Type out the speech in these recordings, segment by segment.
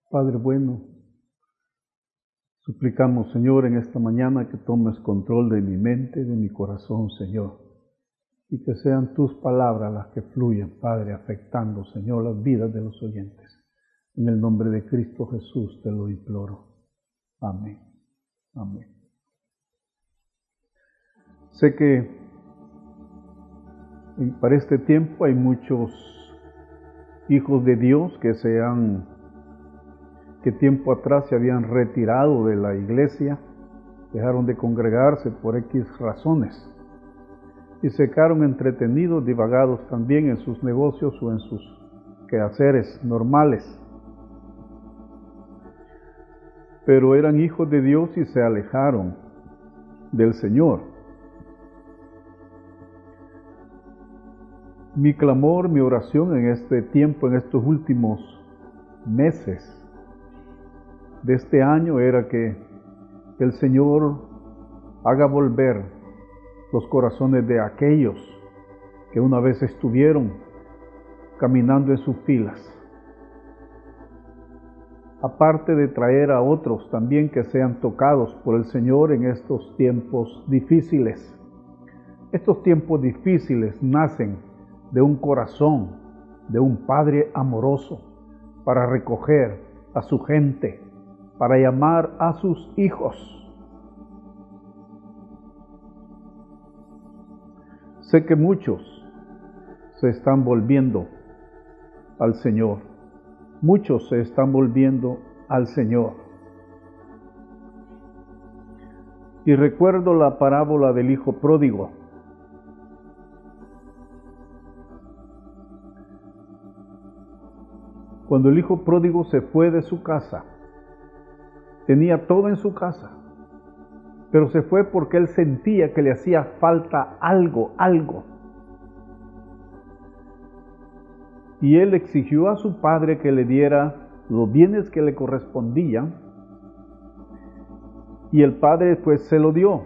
Padre bueno, suplicamos, Señor, en esta mañana que tomes control de mi mente, de mi corazón, Señor, y que sean tus palabras las que fluyan, Padre, afectando, Señor, las vidas de los oyentes. En el nombre de Cristo Jesús te lo imploro. Amén. Amén. Sé que para este tiempo hay muchos hijos de Dios que tiempo atrás se habían retirado de la iglesia, dejaron de congregarse por X razones y se quedaron entretenidos, divagados también en sus negocios o en sus quehaceres normales. Pero eran hijos de Dios y se alejaron del Señor. Mi clamor, mi oración en este tiempo, en estos últimos meses de este año era que el Señor haga volver los corazones de aquellos que una vez estuvieron caminando en sus filas. Aparte de traer a otros también que sean tocados por el Señor en estos tiempos difíciles. Estos tiempos difíciles nacen de un corazón, de un Padre amoroso, para recoger a su gente, para llamar a sus hijos. Sé que muchos se están volviendo al Señor. Muchos se están volviendo al Señor. Y recuerdo la parábola del hijo pródigo. Cuando el hijo pródigo se fue de su casa, tenía todo en su casa, pero se fue porque él sentía que le hacía falta algo. Y él exigió a su padre que le diera los bienes que le correspondían, y el padre pues se lo dio.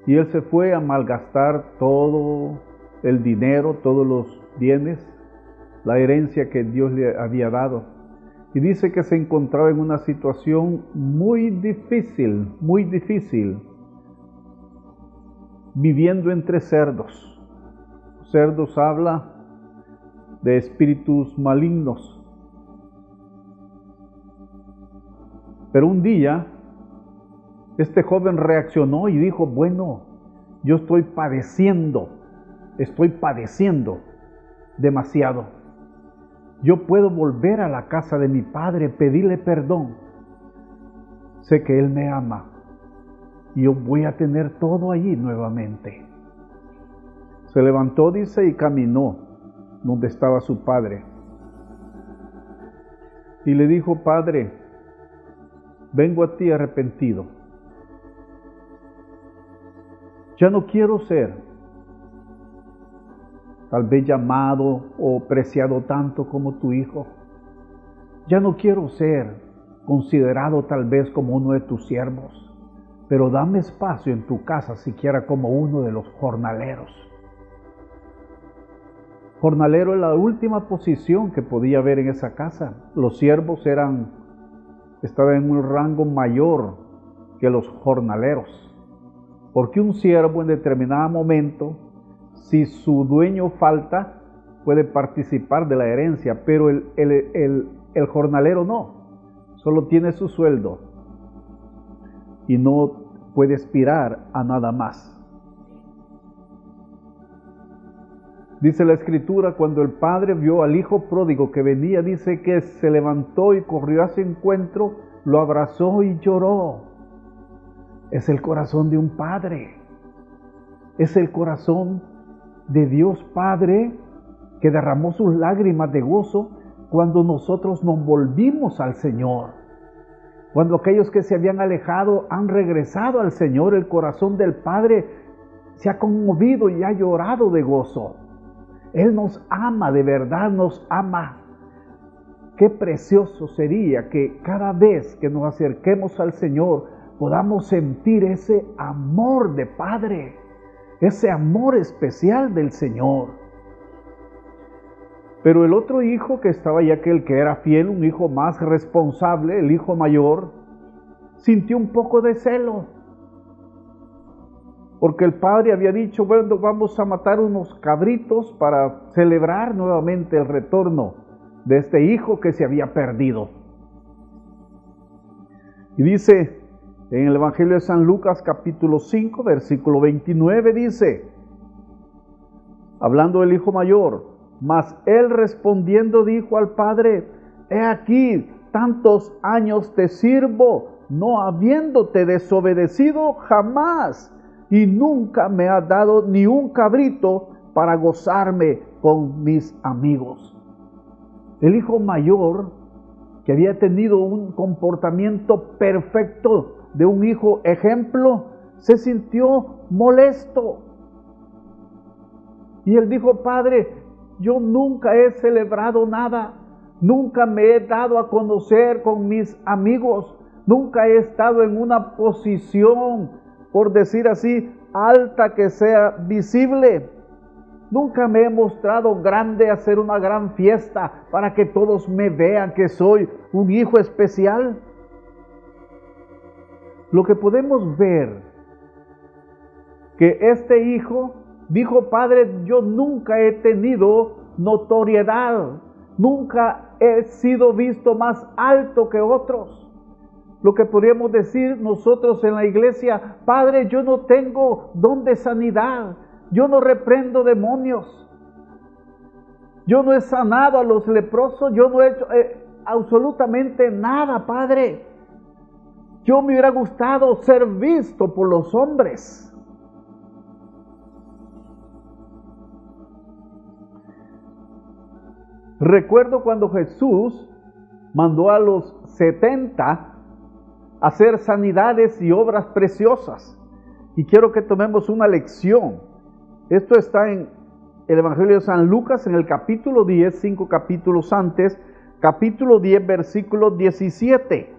Y él se fue a malgastar todo el dinero, todos los bienes, la herencia que Dios le había dado. Y dice que se encontraba en una situación muy difícil, viviendo entre cerdos. Cerdos habla de espíritus malignos. Pero un día, este joven reaccionó y dijo, bueno, yo estoy padeciendo demasiado. Yo puedo volver a la casa de mi padre, pedirle perdón. Sé que él me ama y yo voy a tener todo allí nuevamente. Se levantó, dice, y caminó donde estaba su padre. Y le dijo, Padre, vengo a ti arrepentido. Ya no quiero ser tal vez llamado o preciado tanto como tu hijo. Ya no quiero ser considerado tal vez como uno de tus siervos, pero dame espacio en tu casa siquiera como uno de los jornaleros. Jornalero es la última posición que podía haber en esa casa. Los siervos estaban en un rango mayor que los jornaleros, porque un siervo en determinado momento, si su dueño falta, puede participar de la herencia, pero el jornalero no, solo tiene su sueldo y no puede aspirar a nada más. Dice la Escritura, cuando el padre vio al hijo pródigo que venía, dice que se levantó y corrió a su encuentro, lo abrazó y lloró. Es el corazón de un padre, es el corazón de Dios Padre que derramó sus lágrimas de gozo cuando nosotros nos volvimos al Señor. Cuando aquellos que se habían alejado han regresado al Señor, el corazón del Padre se ha conmovido y ha llorado de gozo. Él nos ama, de verdad nos ama. Qué precioso sería que cada vez que nos acerquemos al Señor podamos sentir ese amor de Padre, ese amor especial del Señor. Pero el otro hijo que estaba ahí, aquel que era fiel, un hijo más responsable, el hijo mayor, sintió un poco de celo. Porque el padre había dicho, bueno, vamos a matar unos cabritos para celebrar nuevamente el retorno de este hijo que se había perdido. Y dice en el Evangelio de San Lucas capítulo 5, versículo 29, dice, hablando del hijo mayor, mas él respondiendo dijo al padre, he aquí, tantos años te sirvo, no habiéndote desobedecido jamás, y nunca me has dado ni un cabrito para gozarme con mis amigos. El hijo mayor, que había tenido un comportamiento perfecto de un hijo ejemplo, se sintió molesto. Y él dijo, padre, yo nunca he celebrado nada, nunca me he dado a conocer con mis amigos, nunca he estado en una posición, por decir así, alta que sea visible. Nunca me he mostrado grande a hacer una gran fiesta para que todos me vean que soy un hijo especial. Lo que podemos ver, que este hijo dijo, padre, yo nunca he tenido notoriedad, nunca he sido visto más alto que otros. Lo que podríamos decir nosotros en la iglesia, padre, yo no tengo don de sanidad, yo no reprendo demonios, yo no he sanado a los leprosos, yo no he hecho absolutamente nada, padre. Yo me hubiera gustado ser visto por los hombres. Recuerdo cuando Jesús mandó a los 70 hacer sanidades y obras preciosas. Y quiero que tomemos una lección. Esto está en el Evangelio de San Lucas, en el capítulo 10, 5 capítulos antes, capítulo 10, versículo 17.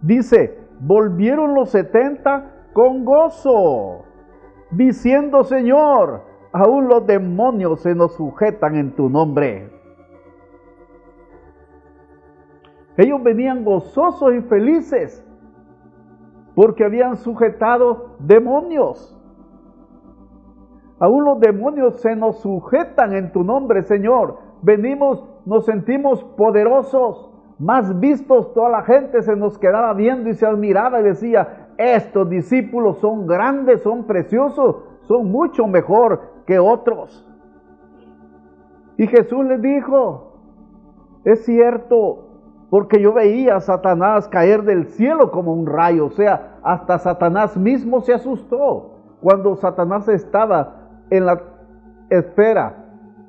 Dice, volvieron los 70 con gozo, diciendo, Señor, aún los demonios se nos sujetan en tu nombre. Ellos venían gozosos y felices porque habían sujetado demonios. Aún los demonios se nos sujetan en tu nombre, Señor. Venimos, nos sentimos poderosos, más vistos. Toda la gente se nos quedaba viendo y se admiraba y decía, estos discípulos son grandes, son preciosos, son mucho mejor que otros. Y Jesús les dijo, es cierto, porque yo veía a Satanás caer del cielo como un rayo. O sea, hasta Satanás mismo se asustó cuando Satanás estaba en la esfera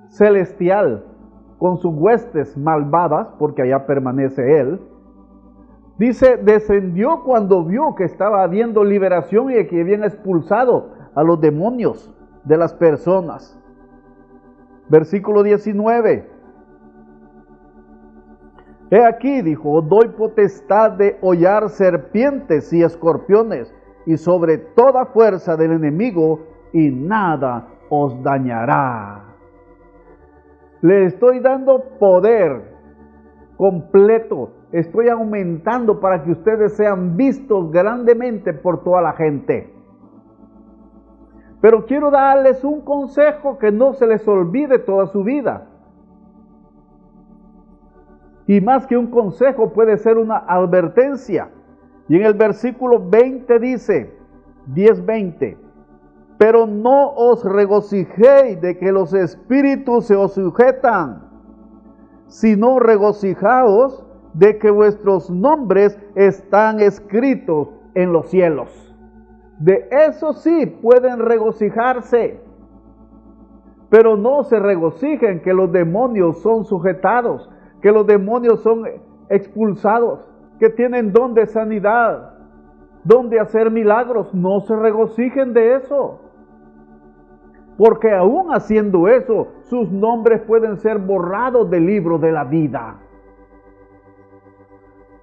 celestial con sus huestes malvadas, porque allá permanece él. Dice, descendió cuando vio que estaba habiendo liberación y que habían expulsado a los demonios de las personas. Versículo 19. He aquí, dijo, os doy potestad de hollar serpientes y escorpiones y sobre toda fuerza del enemigo, y nada os dañará. Le estoy dando poder completo, estoy aumentando para que ustedes sean vistos grandemente por toda la gente. Pero quiero darles un consejo que no se les olvide toda su vida. Y más que un consejo, puede ser una advertencia. Y en el versículo 20 dice, 10:20, pero no os regocijéis de que los espíritus se os sujetan, sino regocijaos de que vuestros nombres están escritos en los cielos. De eso sí pueden regocijarse, pero no se regocijen que los demonios son sujetados, que los demonios son expulsados, que tienen don de sanidad, don de hacer milagros. No se regocijen de eso, porque aún haciendo eso, sus nombres pueden ser borrados del libro de la vida.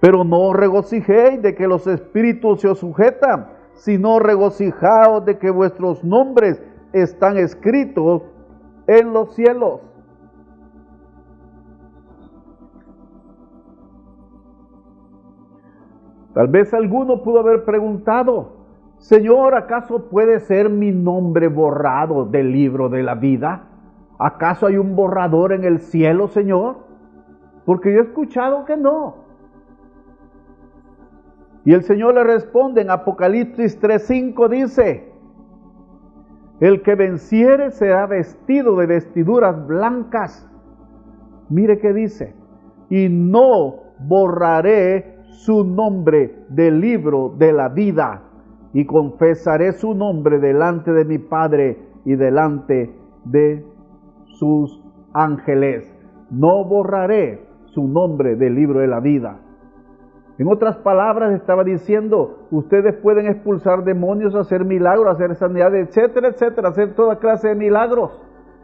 Pero no os regocijéis de que los espíritus se os sujetan, sino regocijaos de que vuestros nombres están escritos en los cielos. Tal vez alguno pudo haber preguntado: Señor, ¿acaso puede ser mi nombre borrado del libro de la vida? ¿Acaso hay un borrador en el cielo, Señor? Porque yo he escuchado que no. Y el Señor le responde en Apocalipsis 3:5, dice: el que venciere será vestido de vestiduras blancas. Mire qué dice: y no borraré su nombre del libro de la vida, y confesaré su nombre delante de mi Padre y delante de sus ángeles. No borraré su nombre del libro de la vida. En otras palabras, estaba diciendo: ustedes pueden expulsar demonios, hacer milagros, hacer sanidades, etcétera, etcétera, hacer toda clase de milagros,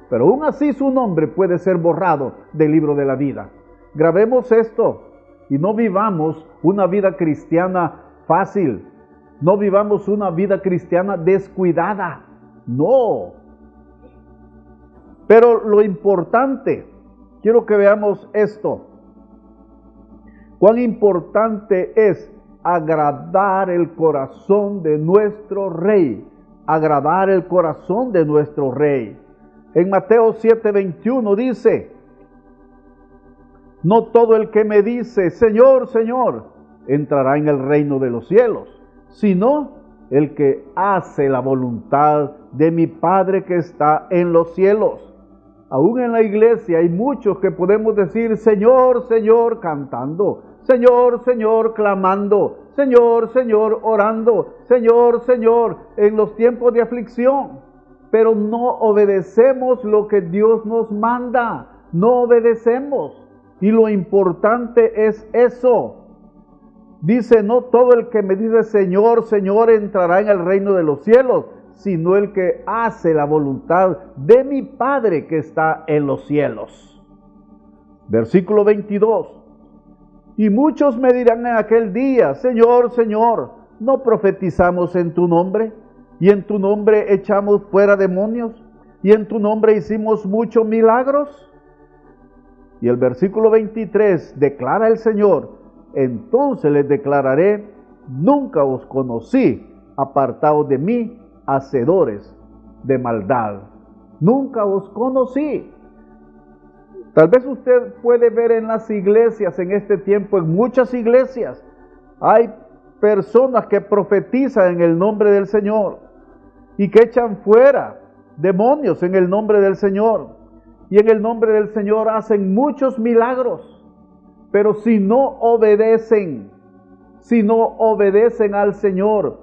pero aún así su nombre puede ser borrado del libro de la vida. Grabemos esto y no vivamos una vida cristiana fácil, no vivamos una vida cristiana descuidada, no. Pero lo importante, quiero que veamos esto: cuán importante es agradar el corazón de nuestro Rey, agradar el corazón de nuestro Rey. En Mateo 7:21 dice: no todo el que me dice Señor, Señor, entrará en el reino de los cielos, sino el que hace la voluntad de mi Padre que está en los cielos. Aún en la iglesia hay muchos que podemos decir Señor, Señor, cantando, Señor, Señor, clamando, Señor, Señor, orando, Señor, Señor, en los tiempos de aflicción, pero no obedecemos lo que Dios nos manda, no obedecemos. Y lo importante es eso. Dice: no todo el que me dice Señor, Señor, entrará en el reino de los cielos, sino el que hace la voluntad de mi Padre que está en los cielos. Versículo 22. Y muchos me dirán en aquel día: Señor, Señor, ¿no profetizamos en tu nombre? Y en tu nombre echamos fuera demonios, y en tu nombre hicimos muchos milagros. Y el versículo 23 declara el Señor: entonces les declararé: nunca os conocí, apartados de mí, hacedores de maldad. Nunca os conocí. Tal vez usted puede ver en las iglesias en este tiempo, en muchas iglesias, hay personas que profetizan en el nombre del Señor y que echan fuera demonios en el nombre del Señor. Y en el nombre del Señor hacen muchos milagros. Pero si no obedecen al Señor,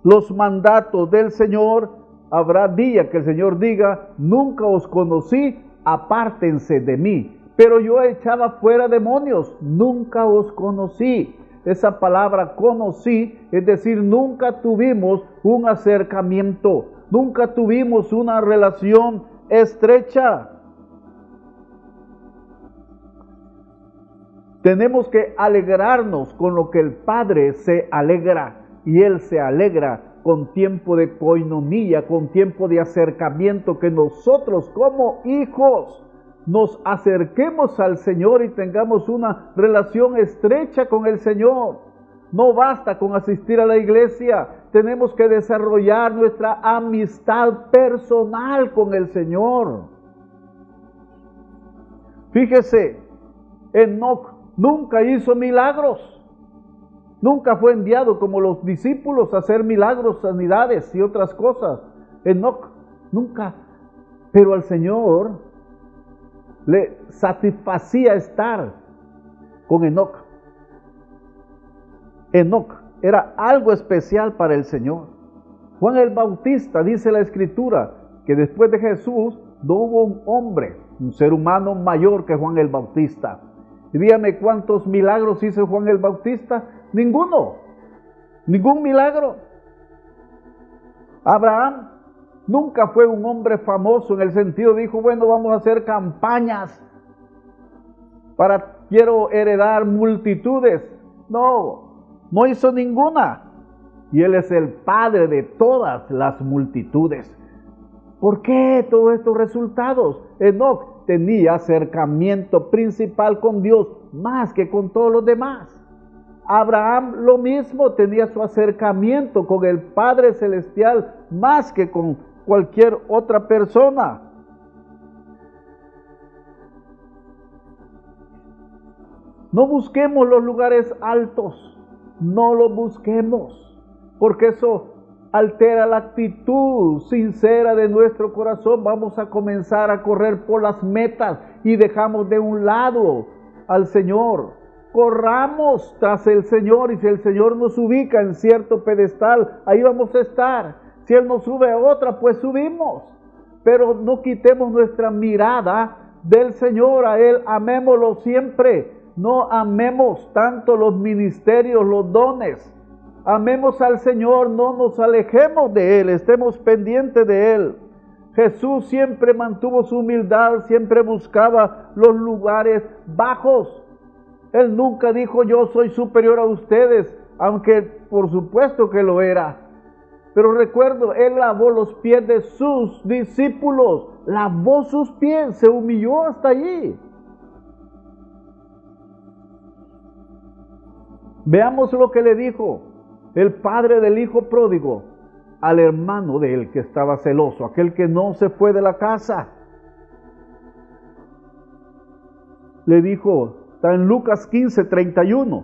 los mandatos del Señor, habrá día que el Señor diga: nunca os conocí, apártense de mí. Pero yo echaba fuera demonios, nunca os conocí. Esa palabra conocí, es decir, nunca tuvimos un acercamiento, nunca tuvimos una relación estrecha. Tenemos que alegrarnos con lo que el Padre se alegra, y Él se alegra con tiempo de coinonía, con tiempo de acercamiento, que nosotros como hijos nos acerquemos al Señor y tengamos una relación estrecha con el Señor. No basta con asistir a la iglesia, tenemos que desarrollar nuestra amistad personal con el Señor. Fíjese, Enoc nunca hizo milagros. Nunca fue enviado como los discípulos a hacer milagros, sanidades y otras cosas. Enoc nunca. Pero al Señor le satisfacía estar con Enoc. Enoc era algo especial para el Señor. Juan el Bautista, dice la Escritura, que después de Jesús no hubo un hombre, un ser humano mayor que Juan el Bautista. Y dígame, ¿cuántos milagros hizo Juan el Bautista? Ninguno, ningún milagro. Abraham nunca fue un hombre famoso en el sentido, dijo, bueno, vamos a hacer campañas para quiero heredar multitudes. No hizo ninguna. Y Él es el Padre de todas las multitudes. ¿Por qué todos estos resultados? Enoc tenía acercamiento principal con Dios más que con todos los demás. Abraham lo mismo, tenía su acercamiento con el Padre Celestial más que con cualquier otra persona. No busquemos los lugares altos, no los busquemos, porque eso altera la actitud sincera de nuestro corazón. Vamos a comenzar a correr por las metas y dejamos de un lado al Señor. Corramos tras el Señor, y si el Señor nos ubica en cierto pedestal, ahí vamos a estar. Si Él nos sube a otra, pues subimos. Pero no quitemos nuestra mirada del Señor. A Él amémoslo siempre. No amemos tanto los ministerios, los dones. Amemos al Señor, no nos alejemos de Él, estemos pendientes de Él. Jesús siempre mantuvo su humildad, siempre buscaba los lugares bajos. Él nunca dijo, yo soy superior a ustedes, aunque por supuesto que lo era. Pero recuerdo, Él lavó los pies de sus discípulos, lavó sus pies, se humilló hasta allí. Veamos lo que le dijo el padre del hijo pródigo al hermano de él que estaba celoso, aquel que no se fue de la casa. Le dijo, está en Lucas 15:31.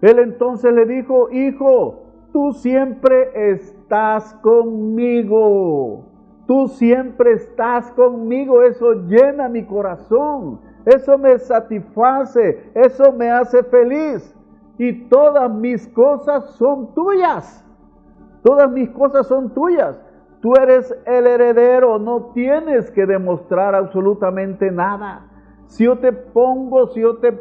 Él entonces le dijo, hijo, tú siempre estás conmigo. Tú siempre estás conmigo. Eso llena mi corazón. Eso me satisface. Eso me hace feliz. Y todas mis cosas son tuyas. Todas mis cosas son tuyas. Tú eres el heredero, no tienes que demostrar absolutamente nada. Si yo te pongo, si yo te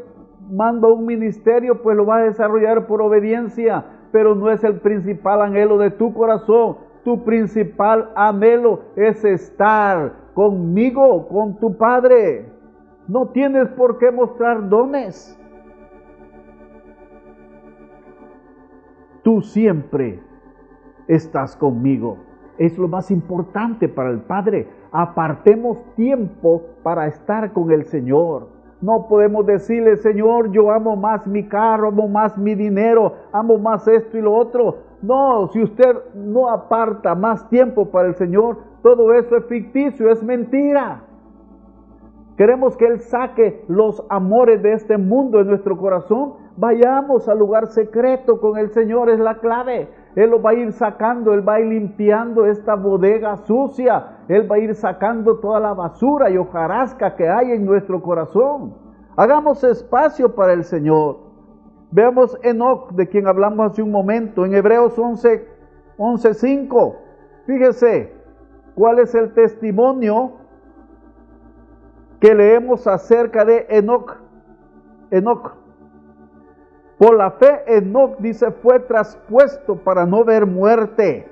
mando a un ministerio, pues lo vas a desarrollar por obediencia, pero no es el principal anhelo de tu corazón. Tu principal anhelo es estar conmigo, con tu Padre. No tienes por qué mostrar dones. Tú siempre estás conmigo. Es lo más importante para el Padre. Apartemos tiempo para estar con el Señor. No podemos decirle, Señor, yo amo más mi carro, amo más mi dinero, amo más esto y lo otro. No, si usted no aparta más tiempo para el Señor, todo eso es ficticio, es mentira. Queremos que Él saque los amores de este mundo en nuestro corazón. Vayamos al lugar secreto con el Señor, es la clave. Él lo va a ir sacando, Él va a ir limpiando esta bodega sucia. Él va a ir sacando toda la basura y hojarasca que hay en nuestro corazón. Hagamos espacio para el Señor. Veamos Enoc, de quien hablamos hace un momento, en Hebreos 11:5. Fíjese, ¿cuál es el testimonio que leemos acerca de Enoc? Enoc. Por la fe, Enoc, dice, fue traspuesto para no ver muerte.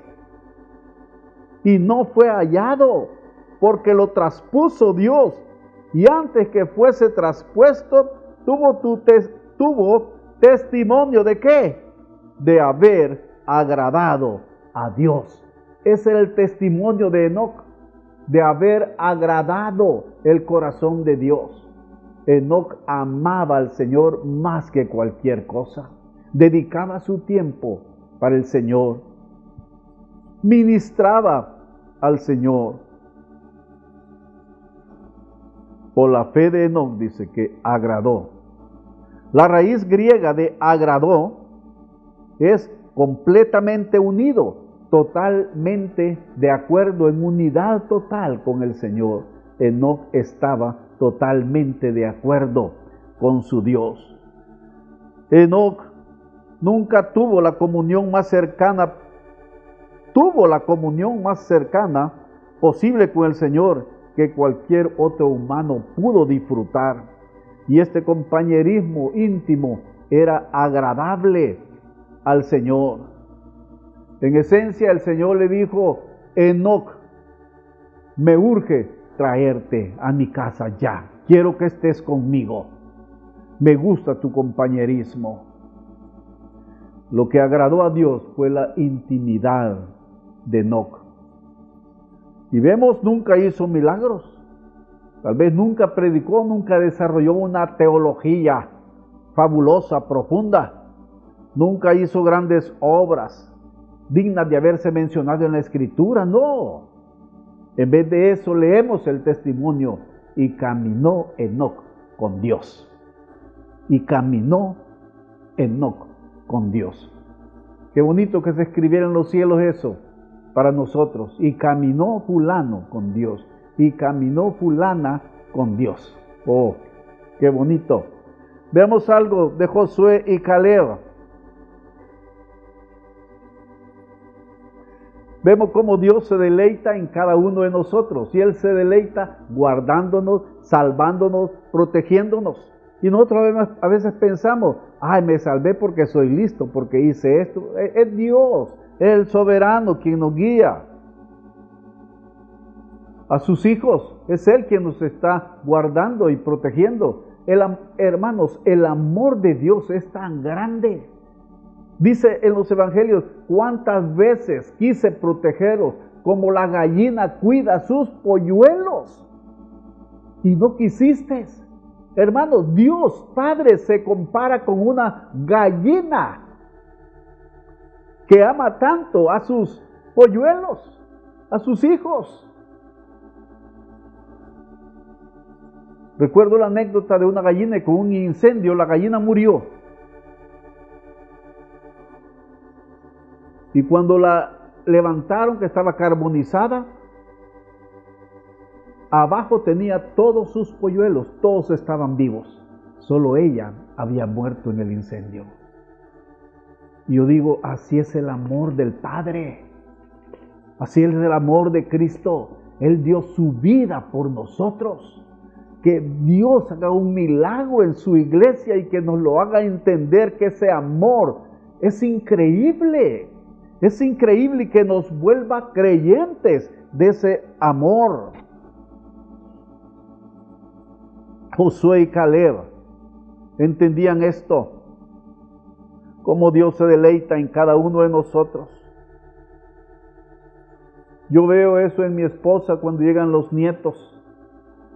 Y no fue hallado, porque lo traspuso Dios. Y antes que fuese traspuesto, tuvo testimonio ¿de qué? De haber agradado a Dios. Ese era el testimonio de Enoc, de haber agradado el corazón de Dios. Enoc amaba al Señor más que cualquier cosa. Dedicaba su tiempo para el Señor. Ministraba al Señor. Por la fe de Enoc dice que agradó. La raíz griega de agradó es completamente unido, totalmente de acuerdo, en unidad total con el Señor. Enoc estaba totalmente de acuerdo con su Dios. Enoc nunca tuvo la comunión más cercana, posible con el Señor que cualquier otro humano pudo disfrutar. Y este compañerismo íntimo era agradable al Señor. En esencia, el Señor le dijo, Enoc, me urge traerte a mi casa ya. Quiero que estés conmigo. Me gusta tu compañerismo. Lo que agradó a Dios fue la intimidad de Enoc. Y vemos, nunca hizo milagros. Tal vez nunca predicó, nunca desarrolló una teología fabulosa, profunda. Nunca hizo grandes obras dignas de haberse mencionado en la Escritura, no. En vez de eso leemos el testimonio: y caminó Enoc con Dios. Y caminó Enoc con Dios. Qué bonito que se escribiera en los cielos eso para nosotros. Y caminó fulano con Dios. Y caminó fulana con Dios. Oh, qué bonito. Veamos algo de Josué y Caleb. Vemos cómo Dios se deleita en cada uno de nosotros. Y Él se deleita guardándonos, salvándonos, protegiéndonos. Y nosotros a veces pensamos: ay, me salvé porque soy listo, porque hice esto. Es Dios, es el soberano quien nos guía. A sus hijos, es Él quien nos está guardando y protegiendo. Hermanos, el amor de Dios es tan grande. Dice en los evangelios: cuántas veces quise protegeros como la gallina cuida sus polluelos y no quisiste. Hermanos, Dios Padre se compara con una gallina que ama tanto a sus polluelos, a sus hijos. Recuerdo la anécdota de una gallina que con un incendio la gallina murió. Y cuando la levantaron, que estaba carbonizada, abajo tenía todos sus polluelos, todos estaban vivos. Solo ella había muerto en el incendio. Y yo digo: así es el amor del Padre. Así es el amor de Cristo. Él dio su vida por nosotros. Que Dios haga un milagro en su iglesia y que nos lo haga entender, que ese amor es increíble. Es increíble, y que nos vuelva creyentes de ese amor. Josué y Caleb entendían esto, cómo Dios se deleita en cada uno de nosotros. Yo veo eso en mi esposa cuando llegan los nietos.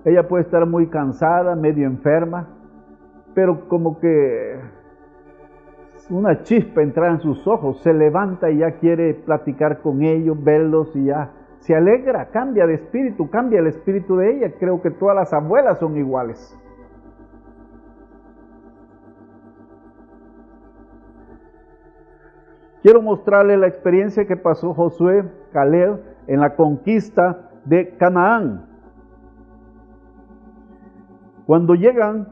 Ella puede estar muy cansada, medio enferma, pero como que una chispa entra en sus ojos, se levanta y ya quiere platicar con ellos, verlos, y ya se alegra, cambia de espíritu, cambia el espíritu de ella. Creo que todas las abuelas son iguales. Quiero mostrarles la experiencia que pasó Josué, Caleb, en la conquista de Canaán. Cuando llegan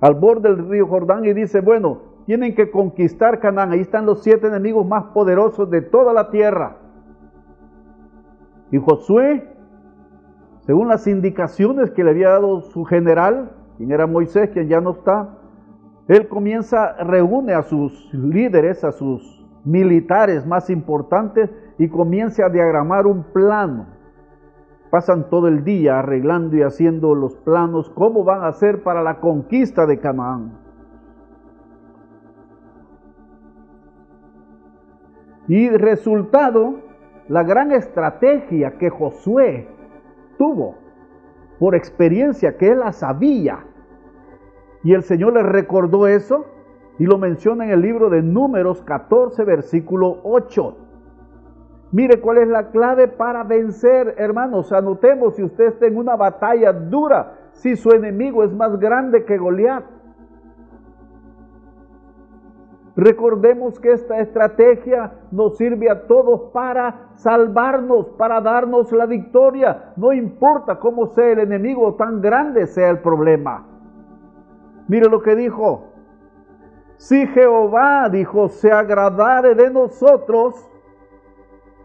al borde del río Jordán y dice: bueno, tienen que conquistar Canaán. Ahí están los 7 enemigos más poderosos de toda la tierra. Y Josué, según las indicaciones que le había dado su general, quien era Moisés, quien ya no está, él reúne a sus líderes, a sus militares más importantes, y comienza a diagramar un plano. Pasan todo el día arreglando y haciendo los planos, cómo van a hacer para la conquista de Canaán. Y resultado, la gran estrategia que Josué tuvo, por experiencia que él la sabía, y el Señor le recordó eso, y lo menciona en el libro de Números 14, versículo 8. Mire cuál es la clave para vencer, hermanos. Anotemos: si usted está en una batalla dura, si su enemigo es más grande que Goliat. Recordemos que esta estrategia nos sirve a todos para salvarnos, para darnos la victoria. No importa cómo sea el enemigo o tan grande sea el problema. Mire lo que dijo: si Jehová, dijo, se agradare de nosotros,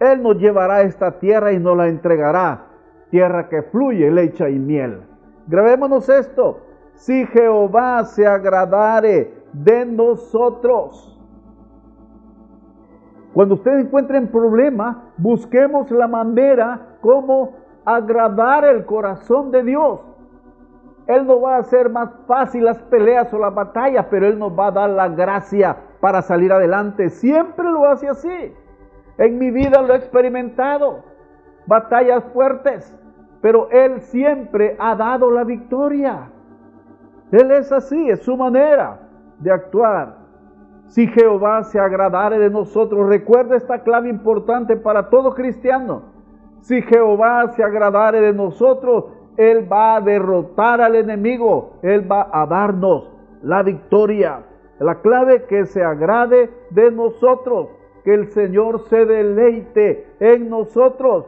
Él nos llevará a esta tierra y nos la entregará, tierra que fluye leche y miel. Grabémonos esto: si Jehová se agradare de nosotros. Cuando usted encuentre en problema, busquemos la manera como agradar el corazón de Dios. Él nos va a hacer más fácil las peleas o las batallas, pero Él nos va a dar la gracia para salir adelante. Siempre lo hace así. En mi vida lo he experimentado. Batallas fuertes, pero Él siempre ha dado la victoria. Él es así, es su manera de actuar. Si Jehová se agradare de nosotros, recuerda esta clave importante para todo cristiano. Si Jehová se agradare de nosotros, Él va a derrotar al enemigo. Él va a darnos la victoria. La clave que se agrade de nosotros, que el Señor se deleite en nosotros.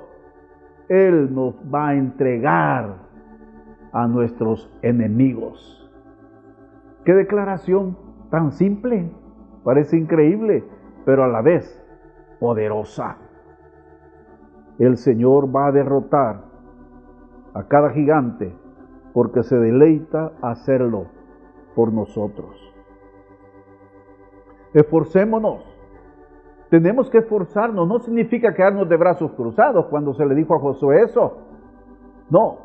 Él nos va a entregar a nuestros enemigos. Qué declaración tan simple. Parece increíble, pero a la vez poderosa. El Señor va a derrotar a cada gigante porque se deleita hacerlo por nosotros. Esforcémonos. Tenemos que esforzarnos. No significa quedarnos de brazos cruzados cuando se le dijo a Josué eso. No.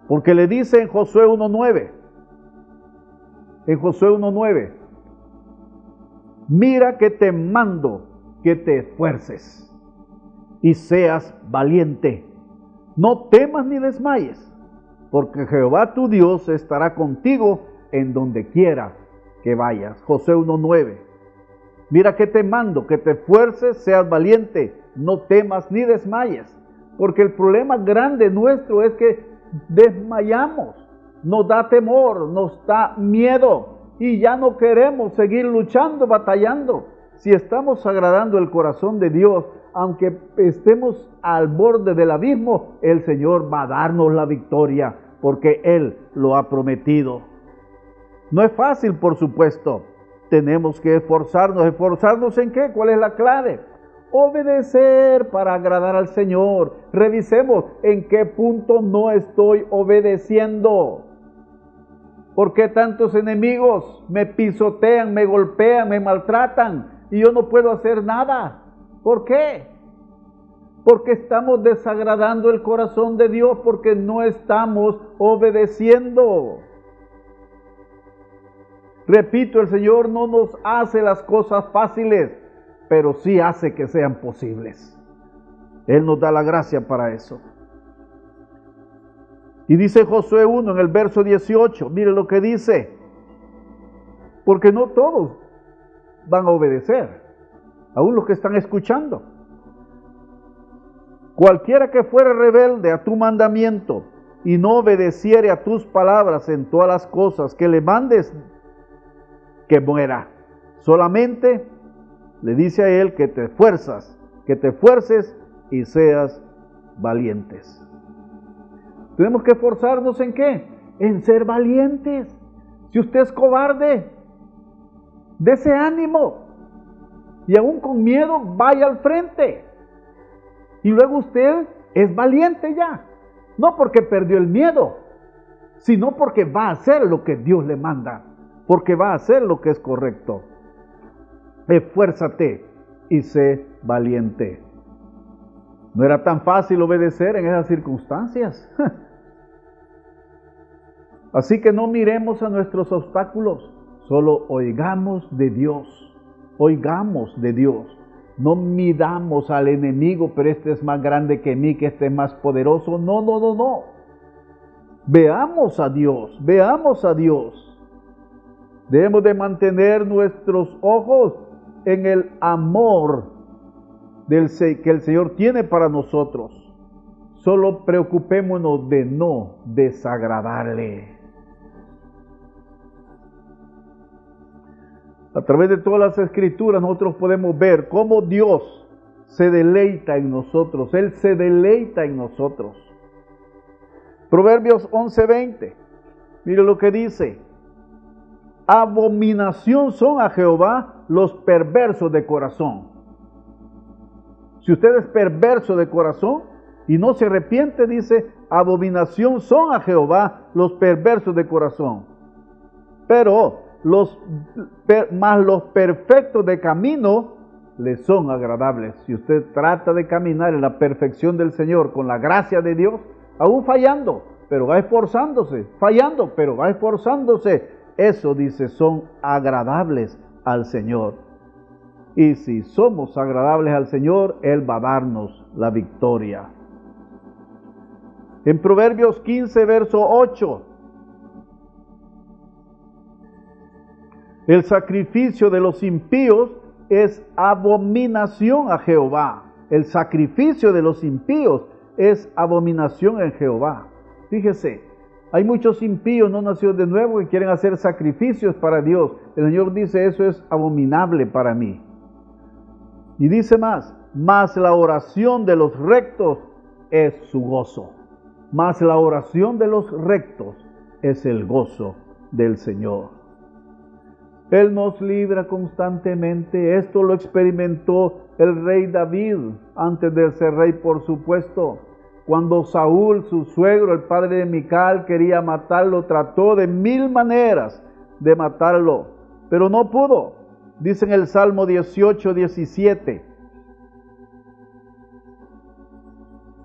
Porque le dice en Josué 1:9. En Josué 1:9. Mira que te mando que te esfuerces y seas valiente. No temas ni desmayes, porque Jehová tu Dios estará contigo en donde quiera que vayas. Josué 1:9. Mira que te mando, que te esfuerces, seas valiente, no temas ni desmayes. Porque el problema grande nuestro es que desmayamos, nos da temor, nos da miedo y ya no queremos seguir luchando, batallando. Si estamos agradando el corazón de Dios, aunque estemos al borde del abismo, el Señor va a darnos la victoria, porque Él lo ha prometido. No es fácil, por supuesto. Tenemos que esforzarnos. ¿Esforzarnos en qué? ¿Cuál es la clave? Obedecer para agradar al Señor. Revisemos en qué punto no estoy obedeciendo. ¿Por qué tantos enemigos me pisotean, me golpean, me maltratan y yo no puedo hacer nada? ¿Por qué? Porque estamos desagradando el corazón de Dios, porque no estamos obedeciendo. Repito, el Señor no nos hace las cosas fáciles, pero sí hace que sean posibles. Él nos da la gracia para eso. Y dice Josué 1 en el verso 18, mire lo que dice, porque no todos van a obedecer, aún los que están escuchando. Cualquiera que fuere rebelde a tu mandamiento y no obedeciere a tus palabras en todas las cosas que le mandes, que muera. Solamente le dice a él que te esfuerces y seas valientes. Tenemos que esforzarnos ¿en qué? En ser valientes. Si usted es cobarde, dese ánimo. Y aún con miedo, vaya al frente. Y luego usted es valiente ya. No porque perdió el miedo, sino porque va a hacer lo que Dios le manda. Porque va a hacer lo que es correcto. Esfuérzate y sé valiente. No era tan fácil obedecer en esas circunstancias. Así que no miremos a nuestros obstáculos, solo oigamos de Dios. Oigamos de Dios. No midamos al enemigo, pero este es más grande que mí, que este es más poderoso. No. Veamos a Dios, veamos a Dios. Debemos de mantener nuestros ojos en el amor que el Señor tiene para nosotros. Solo preocupémonos de no desagradarle. A través de todas las Escrituras nosotros podemos ver cómo Dios se deleita en nosotros. Él se deleita en nosotros. Proverbios 11:20. Mire lo que dice. Abominación son a Jehová los perversos de corazón. Si usted es perverso de corazón y no se arrepiente, dice, abominación son a Jehová los perversos de corazón. Pero los perfectos de camino le son agradables. Si usted trata de caminar en la perfección del Señor con la gracia de Dios, aún fallando, pero va esforzándose, fallando, pero va esforzándose. Eso dice, son agradables al Señor. Y si somos agradables al Señor, Él va a darnos la victoria. En Proverbios 15, verso 8, el sacrificio de los impíos es abominación a Jehová. El sacrificio de los impíos es abominación en Jehová. Fíjese, hay muchos impíos no nacidos de nuevo que quieren hacer sacrificios para Dios. El Señor dice, eso es abominable para mí. Y dice más, mas la oración de los rectos es su gozo. Mas la oración de los rectos es el gozo del Señor. Él nos libra constantemente. Esto lo experimentó el rey David antes de ser rey, por supuesto. Cuando Saúl, su suegro, el padre de Mical, quería matarlo, trató de 1000 maneras de matarlo, pero no pudo. Dice en el Salmo 18, 17.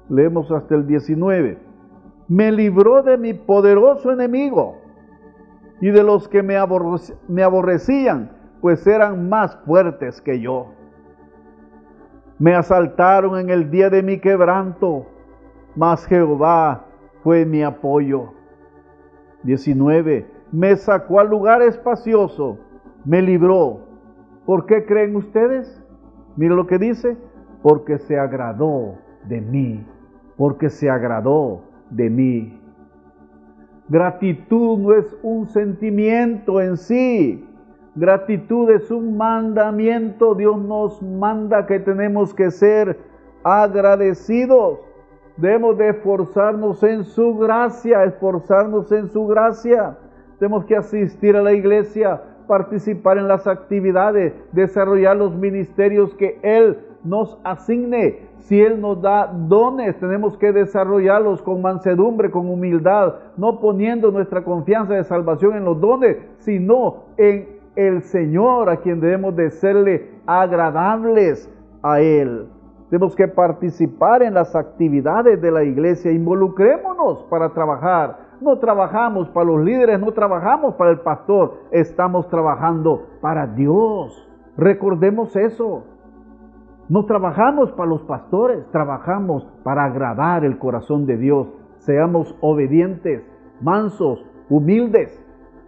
Leemos hasta el 19. Me libró de mi poderoso enemigo y de los que me aborrecían, pues eran más fuertes que yo. Me asaltaron en el día de mi quebranto, mas Jehová fue mi apoyo. 19. Me sacó al lugar espacioso, me libró. ¿Por qué creen ustedes? Miren lo que dice, porque se agradó de mí, porque se agradó de mí. Gratitud no es un sentimiento en sí, gratitud es un mandamiento. Dios nos manda que tenemos que ser agradecidos. Debemos de esforzarnos en su gracia, esforzarnos en su gracia. Tenemos que asistir a la iglesia, participar en las actividades, desarrollar los ministerios que Él nos asigne. Si Él nos da dones, tenemos que desarrollarlos con mansedumbre, con humildad, no poniendo nuestra confianza de salvación en los dones, sino en el Señor, a quien debemos de serle agradables a Él. Tenemos que participar en las actividades de la iglesia, involucrémonos para trabajar. No trabajamos para los líderes, no trabajamos para el pastor, estamos trabajando para Dios. Recordemos eso. No trabajamos para los pastores, trabajamos para agradar el corazón de Dios. Seamos obedientes, mansos, humildes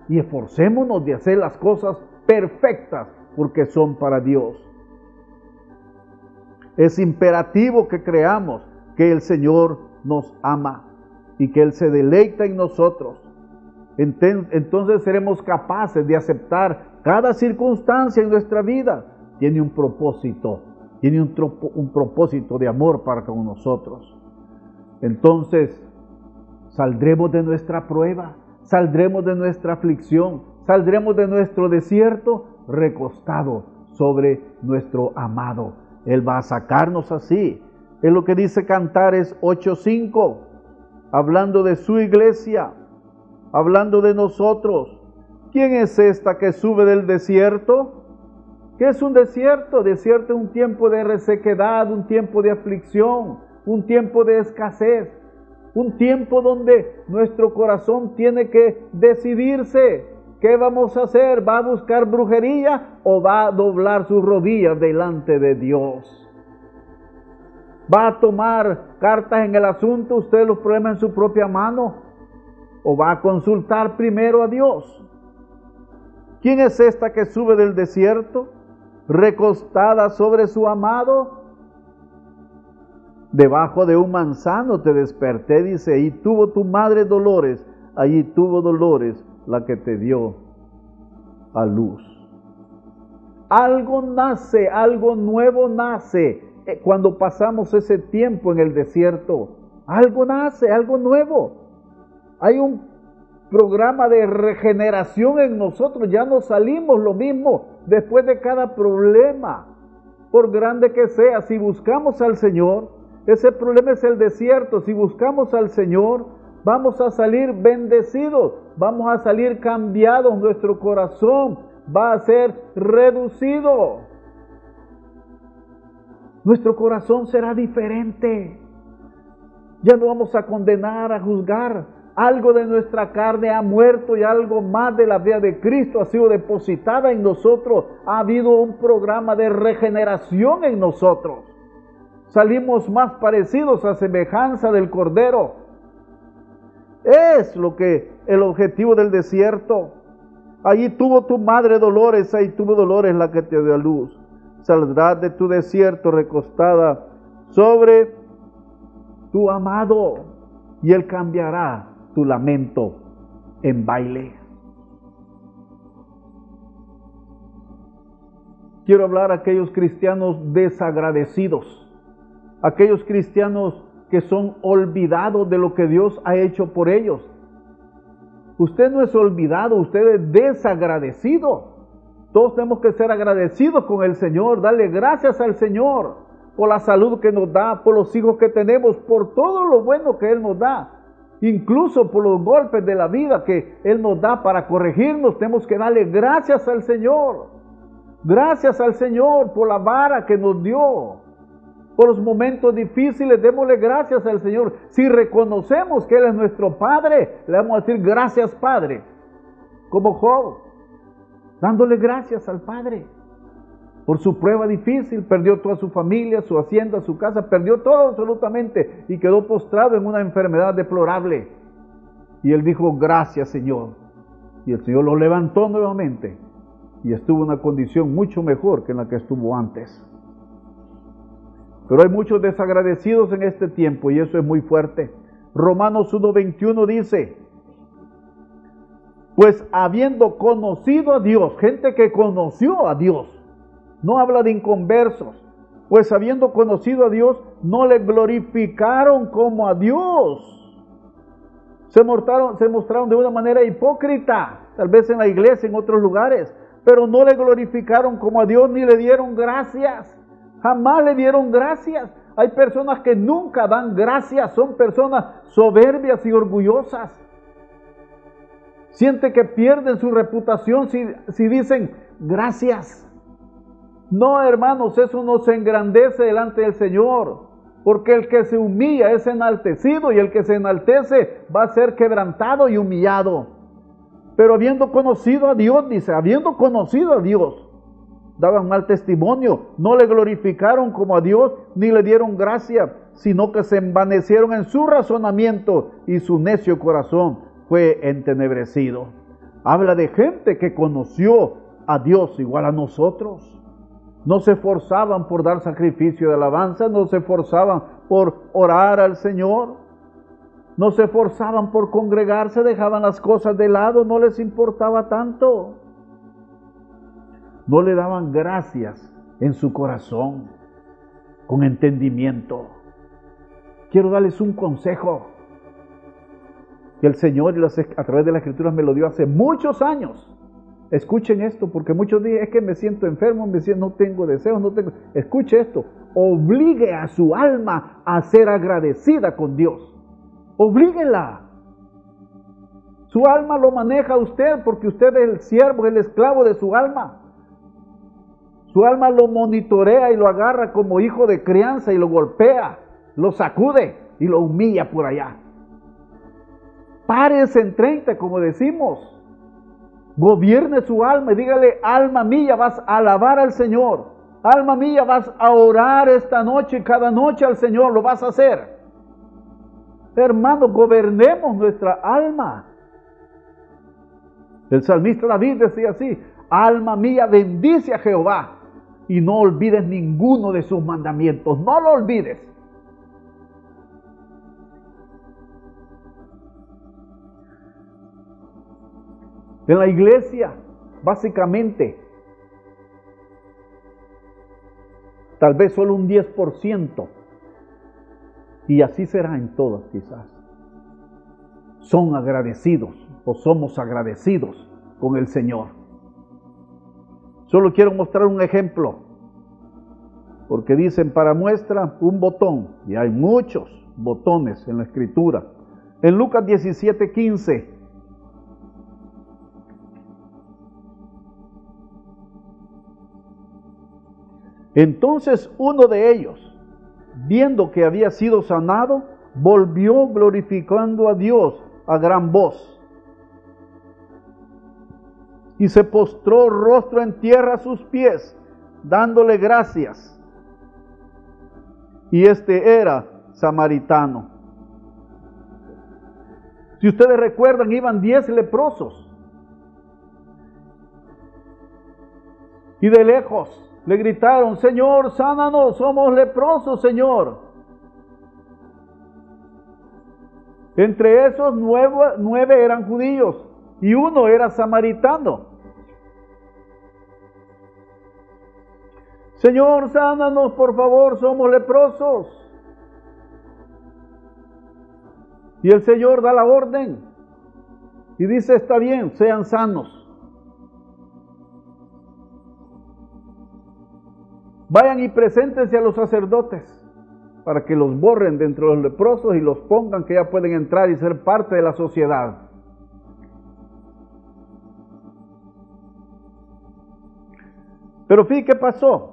y esforcémonos de hacer las cosas perfectas porque son para Dios. Es imperativo que creamos que el Señor nos ama y que Él se deleita en nosotros. Entonces seremos capaces de aceptar cada circunstancia en nuestra vida. Tiene un propósito. Tiene un propósito de amor para con nosotros. Entonces, saldremos de nuestra prueba, saldremos de nuestra aflicción, saldremos de nuestro desierto recostado sobre nuestro amado. Él va a sacarnos así. Es lo que dice Cantares 8:5, hablando de su iglesia, hablando de nosotros. ¿Quién es esta que sube del desierto? ¿Qué es un desierto? Desierto es un tiempo de resequedad, un tiempo de aflicción, un tiempo de escasez, un tiempo donde nuestro corazón tiene que decidirse. ¿Qué vamos a hacer? ¿Va a buscar brujería o va a doblar sus rodillas delante de Dios? ¿Va a tomar cartas en el asunto, usted los problemas en su propia mano? ¿O va a consultar primero a Dios? ¿Quién es esta que sube del desierto, recostada sobre su amado? Debajo de un manzano te desperté, dice, y tuvo tu madre dolores, allí tuvo dolores la que te dio a luz. Algo nace, algo nuevo nace cuando pasamos ese tiempo en el desierto. Algo nace, algo nuevo. Hay un programa de regeneración en nosotros, ya no salimos lo mismo después de cada problema, por grande que sea. Si buscamos al Señor, ese problema es el desierto. Si buscamos al Señor, vamos a salir bendecidos, vamos a salir cambiados, nuestro corazón va a ser reducido. Nuestro corazón será diferente. Ya no vamos a condenar, a juzgar, algo de nuestra carne ha muerto y algo más de la vida de Cristo ha sido depositada en nosotros. Ha habido un programa de regeneración en nosotros. Salimos más parecidos a semejanza del Cordero. Es lo que el objetivo del desierto. Allí tuvo tu madre dolores, ahí tuvo dolores la que te dio a luz. Saldrás de tu desierto recostada sobre tu amado, y Él cambiará tu lamento en baile. Quiero hablar a aquellos cristianos desagradecidos, aquellos cristianos que son olvidados de lo que Dios ha hecho por ellos. Usted no es olvidado, usted es desagradecido. Todos tenemos que ser agradecidos con el Señor, darle gracias al Señor por la salud que nos da, por los hijos que tenemos, por todo lo bueno que Él nos da. Incluso por los golpes de la vida que Él nos da para corregirnos, tenemos que darle gracias al Señor. Gracias al Señor por la vara que nos dio. Por los momentos difíciles, démosle gracias al Señor. Si reconocemos que Él es nuestro Padre, le vamos a decir gracias, Padre. Como Job, dándole gracias al Padre. Por su prueba difícil, perdió toda su familia, su hacienda, su casa, perdió todo absolutamente y quedó postrado en una enfermedad deplorable. Y él dijo, gracias, Señor. Y el Señor lo levantó nuevamente y estuvo en una condición mucho mejor que en la que estuvo antes. Pero hay muchos desagradecidos en este tiempo y eso es muy fuerte. Romanos 1:21 dice, pues habiendo conocido a Dios, gente que conoció a Dios, no habla de inconversos, pues habiendo conocido a Dios, no le glorificaron como a Dios. Se mostraron de una manera hipócrita, tal vez en la iglesia, en otros lugares, pero no le glorificaron como a Dios ni le dieron gracias. Jamás le dieron gracias. Hay personas que nunca dan gracias, son personas soberbias y orgullosas. Siente que pierden su reputación si dicen gracias. No, hermanos, eso no se engrandece delante del Señor, porque el que se humilla es enaltecido y el que se enaltece va a ser quebrantado y humillado. Pero habiendo conocido a Dios, dice, habiendo conocido a Dios, daban mal testimonio, no le glorificaron como a Dios, ni le dieron gracia, sino que se envanecieron en su razonamiento y su necio corazón fue entenebrecido. Habla de gente que conoció a Dios igual a nosotros. No se esforzaban por dar sacrificio de alabanza, no se esforzaban por orar al Señor, no se esforzaban por congregarse, dejaban las cosas de lado, no les importaba tanto. No le daban gracias en su corazón, con entendimiento. Quiero darles un consejo que el Señor a través de las Escrituras me lo dio hace muchos años. Escuchen esto, porque muchos dicen, es que me siento enfermo, no tengo deseos, no tengo... Escuche esto, obligue a su alma a ser agradecida con Dios. Oblíguela. Su alma lo maneja usted, porque usted es el siervo, el esclavo de su alma. Su alma lo monitorea y lo agarra como hijo de crianza y lo golpea, lo sacude y lo humilla por allá. Párese en 30, como decimos. Gobierne su alma y dígale, alma mía, vas a alabar al Señor. Alma mía, vas a orar esta noche y cada noche al Señor, lo vas a hacer. Hermanos, gobernemos nuestra alma. El salmista David decía así, alma mía, bendice a Jehová y no olvides ninguno de sus mandamientos. No lo olvides. En la iglesia, básicamente, tal vez solo un 10%, y así será en todas quizás, son agradecidos o somos agradecidos con el Señor. Solo quiero mostrar un ejemplo, porque dicen para muestra un botón, y hay muchos botones en la Escritura. En Lucas 17:15, entonces uno de ellos, viendo que había sido sanado, volvió glorificando a Dios, a gran voz. Y se postró rostro en tierra a sus pies, dándole gracias. Y este era samaritano. Si ustedes recuerdan, iban 10 leprosos. Y de lejos le gritaron: Señor, sánanos, somos leprosos, Señor. Entre esos 9 eran judíos y uno era samaritano. Señor, sánanos, por favor, somos leprosos. Y el Señor da la orden y dice: está bien, sean sanos. Vayan y preséntense a los sacerdotes para que los borren de entre los leprosos y los pongan que ya pueden entrar y ser parte de la sociedad. Pero fíjate qué pasó.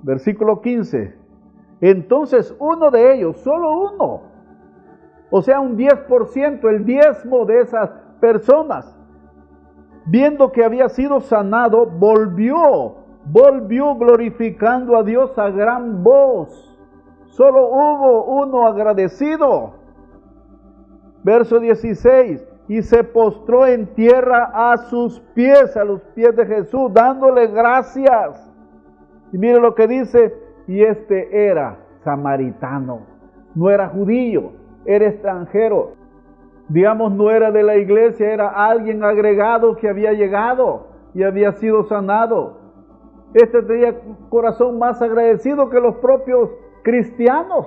Versículo 15. Entonces uno de ellos, solo uno, o sea un 10%, el diezmo de esas personas, viendo que había sido sanado, volvió glorificando a Dios a gran voz. Solo hubo uno agradecido. Verso 16. Y se postró en tierra a sus pies, a los pies de Jesús, dándole gracias. Y mire lo que dice: y este era samaritano. No era judío, era extranjero. Digamos, no era de la iglesia, era alguien agregado que había llegado y había sido sanado. Este tenía corazón más agradecido que los propios cristianos.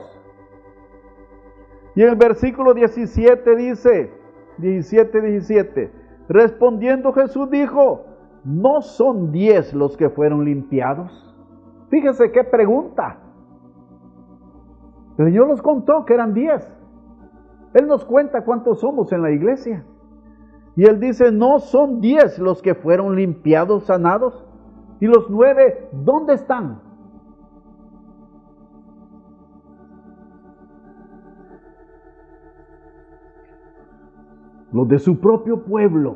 Y el versículo 17 dice, 17, respondiendo Jesús dijo: ¿no son 10 los que fueron limpiados? Fíjese qué pregunta. El Señor nos contó que eran 10. Él nos cuenta cuántos somos en la iglesia. Y Él dice: ¿no son 10 los que fueron limpiados, sanados? ¿Y los 9 dónde están? Los de su propio pueblo,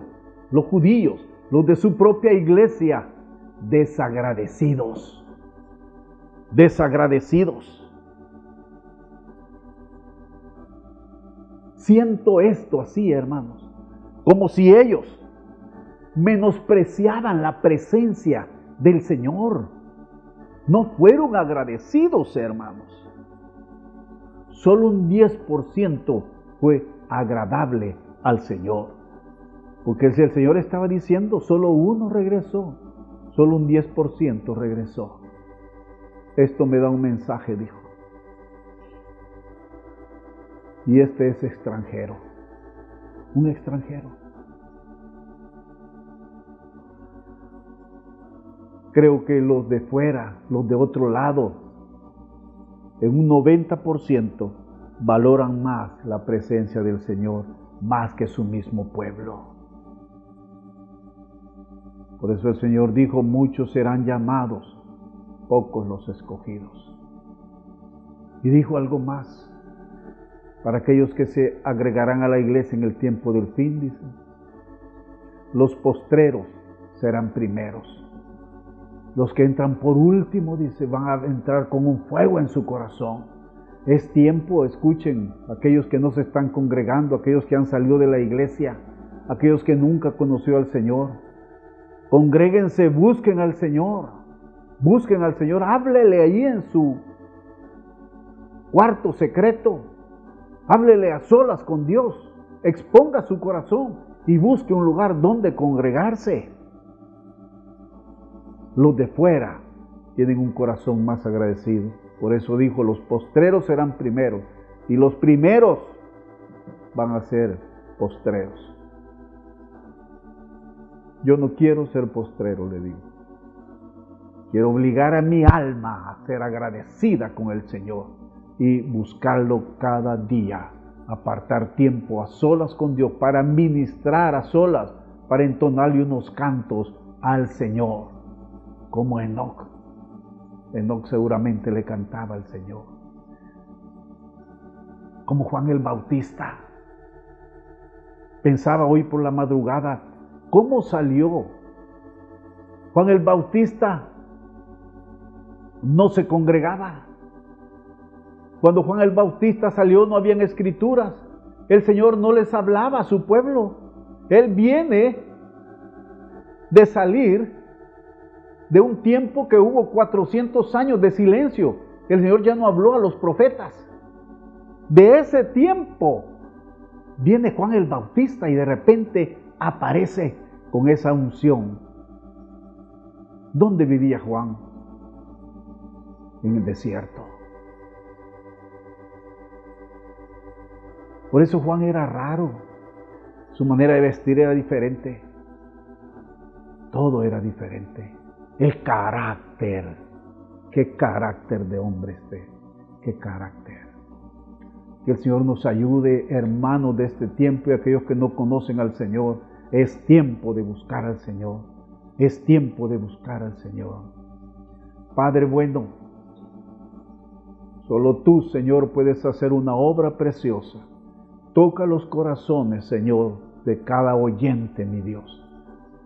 los judíos, los de su propia iglesia, desagradecidos. Siento esto así, hermanos, como si ellos menospreciaban la presencia del Señor. No fueron agradecidos, hermanos. Solo un 10% fue agradable al Señor. Porque si el Señor estaba diciendo, solo uno regresó, solo un 10% regresó. Esto me da un mensaje, dijo. Y este es extranjero, un extranjero. Creo que los de fuera, los de otro lado, en un 90% valoran más la presencia del Señor, más que su mismo pueblo. Por eso el Señor dijo: muchos serán llamados, pocos los escogidos. Y dijo algo más, para aquellos que se agregarán a la iglesia en el tiempo del fin, dice: los postreros serán primeros. Los que entran por último, dice, van a entrar con un fuego en su corazón. Es tiempo, escuchen, aquellos que no se están congregando, aquellos que han salido de la iglesia, aquellos que nunca conoció al Señor. Congréguense, busquen al Señor, háblele ahí en su cuarto secreto, háblele a solas con Dios, exponga su corazón y busque un lugar donde congregarse. Los de fuera tienen un corazón más agradecido. Por eso dijo: los postreros serán primeros y los primeros van a ser postreros. Yo no quiero ser postrero, le digo. Quiero obligar a mi alma a ser agradecida con el Señor y buscarlo cada día. Apartar tiempo a solas con Dios para ministrar a solas, para entonarle unos cantos al Señor. Como Enoc. Enoc seguramente le cantaba al Señor. Como Juan el Bautista. Pensaba hoy por la madrugada, ¿cómo salió? Juan el Bautista no se congregaba. Cuando Juan el Bautista salió no habían escrituras. El Señor no les hablaba a su pueblo. Él viene de salir de un tiempo que hubo 400 años de silencio. El Señor ya no habló a los profetas. De ese tiempo viene Juan el Bautista y de repente aparece con esa unción. ¿Dónde vivía Juan? En el desierto. Por eso Juan era raro. Su manera de vestir era diferente. Todo era diferente. El carácter. Qué carácter de hombre este. Qué carácter. Que el Señor nos ayude, hermanos de este tiempo y aquellos que no conocen al Señor. Es tiempo de buscar al Señor. Es tiempo de buscar al Señor. Padre bueno, solo tú, Señor, puedes hacer una obra preciosa. Toca los corazones, Señor, de cada oyente, mi Dios.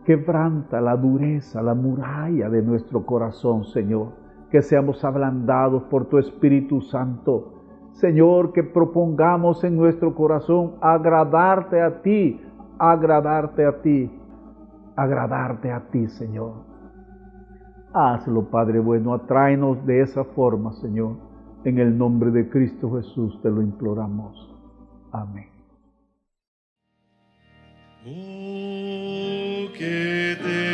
Quebranta la dureza, la muralla de nuestro corazón, Señor. Que seamos ablandados por tu Espíritu Santo. Señor, que propongamos en nuestro corazón agradarte a ti, agradarte a ti, agradarte a ti, Señor. Hazlo, Padre bueno, atráenos de esa forma, Señor. En el nombre de Cristo Jesús te lo imploramos. Amén. Oh, que te